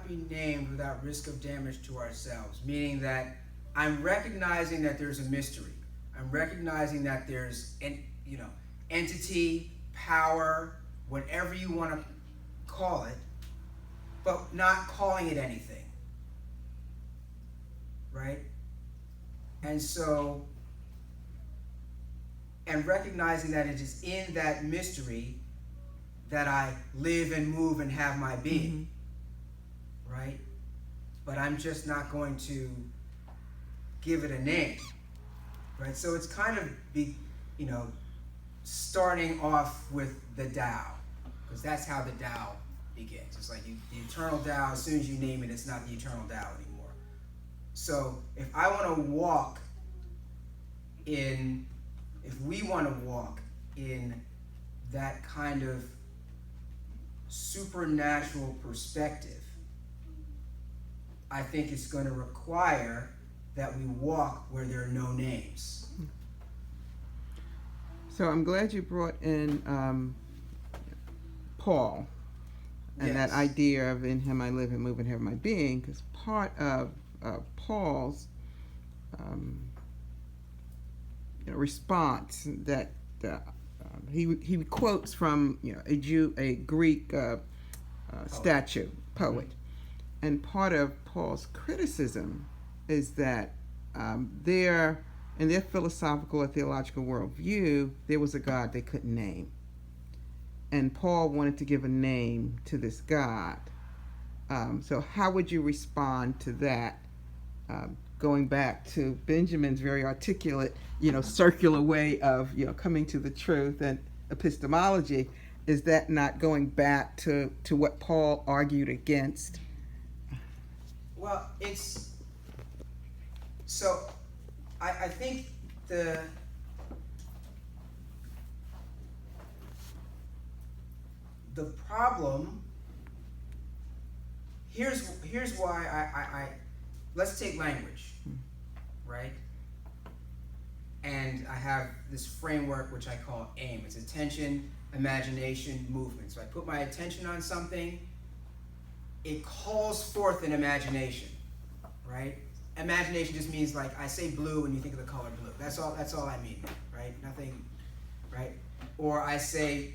be named without risk of damage to ourselves, meaning that I'm recognizing that there's a mystery. I'm recognizing that there's entity, power, whatever you want to call it, but not calling it anything. Right? And so, and recognizing that it is in that mystery that I live and move and have my being. Right? But I'm just not going to give it a name. Right? So it's kind of starting off with the Tao, because that's how the Tao begins. It's like the eternal Tao, as soon as you name it, it's not the eternal Tao anymore. So if we want to walk in that kind of supernatural perspective, I think it's going to require that we walk where there are no names. So I'm glad you brought in Paul and that idea of in him I live and move and have my being, because part of Paul's response that he quotes from a Greek statue poet, and part of Paul's criticism is that there, in their philosophical or theological worldview, there was a God they couldn't name. And Paul wanted to give a name to this God. So how would you respond to that? Going back to Benjamin's very articulate, circular way of, coming to the truth and epistemology, is that not going back to what Paul argued against? Well, I think the problem, here's why I let's take language, right? And I have this framework which I call AIM. It's attention, imagination, movement. So I put my attention on something, it calls forth an imagination, right? Imagination just means, like, I say blue and you think of the color blue. That's all I mean, right? Nothing, right? Or I say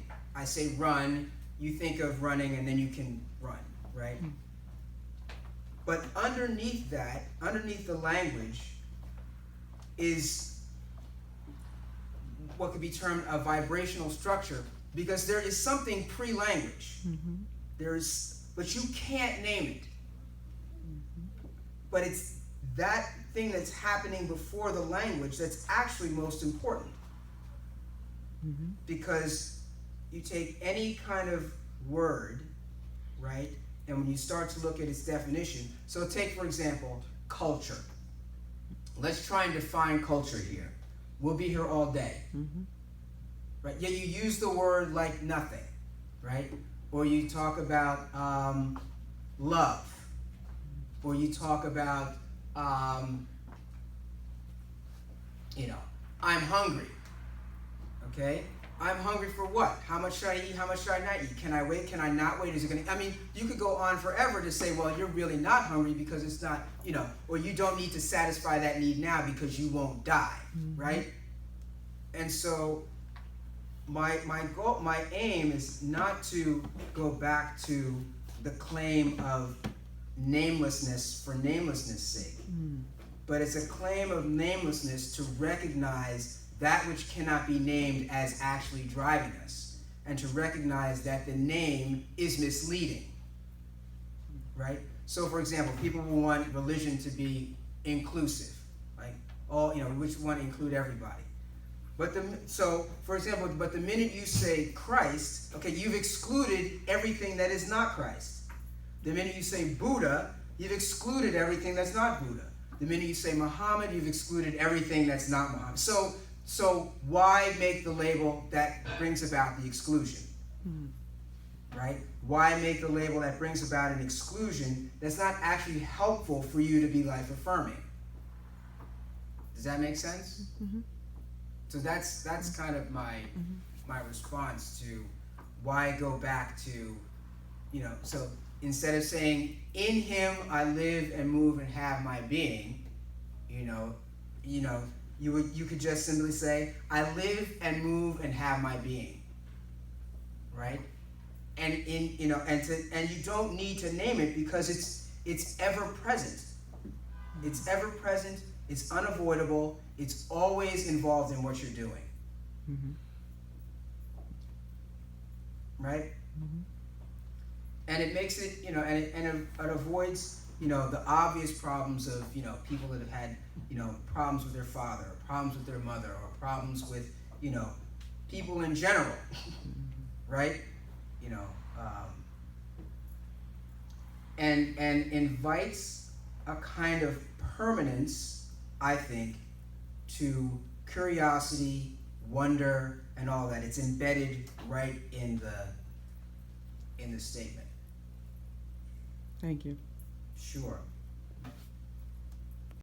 run, you think of running and then you can run, right? But underneath that, underneath the language, is what could be termed a vibrational structure, because there is something pre-language. But you can't name it. But it's that thing that's happening before the language that's actually most important. Because you take any kind of word, right, and when you start to look at its definition, so take, for example, culture. Let's try and define culture here. We'll be here all day. Right? Yet you use the word like nothing, right? Or you talk about love. Or you talk about, I'm hungry. Okay? I'm hungry for what? How much should I eat? How much should I not eat? Can I wait? Can I not wait? Is it going to... you could go on forever to say, well, you're really not hungry because it's not, or you don't need to satisfy that need now because you won't die, right? And so my goal, my aim is not to go back to the claim of namelessness for namelessness' sake, but it's a claim of namelessness to recognize that which cannot be named as actually driving us, and to recognize that the name is misleading, right? So, for example, people will want religion to be inclusive, like which want to include everybody. But the minute you say Christ, okay, you've excluded everything that is not Christ. The minute you say Buddha, you've excluded everything that's not Buddha. The minute you say Muhammad, you've excluded everything that's not Muhammad. So why make the label that brings about the exclusion? Right? Why make the label that brings about an exclusion that's not actually helpful for you to be life affirming? Does that make sense? So that's kind of my response to why go back to, so instead of saying, in him I live and move and have my being, you could just simply say, I live and move and have my being. Right? And and you don't need to name it because it's ever present. It's ever present, it's unavoidable, it's always involved in what you're doing. Mm-hmm. Right? Mm-hmm. And it makes it, it avoids, the obvious problems of, people that have had, problems with their father, or problems with their mother, or problems with, people in general, right? And invites a kind of permanence, I think, to curiosity, wonder, and all that. It's embedded right in the statement. Thank you. Sure.